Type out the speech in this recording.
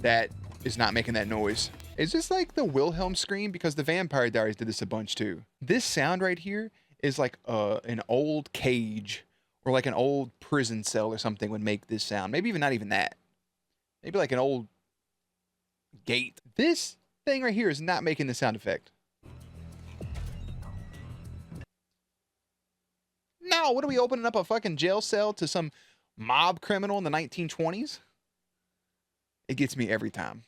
that is not making that noise. Is this like the Wilhelm scream? Because the Vampire Diaries did this a bunch too. This sound right here is like an old cage or like an old prison cell or something would make this sound. Maybe even not even that. Maybe like an old gate. This thing right here is not making the sound effect. No, what are we opening up a fucking jail cell to some mob criminal in the 1920s? It gets me every time.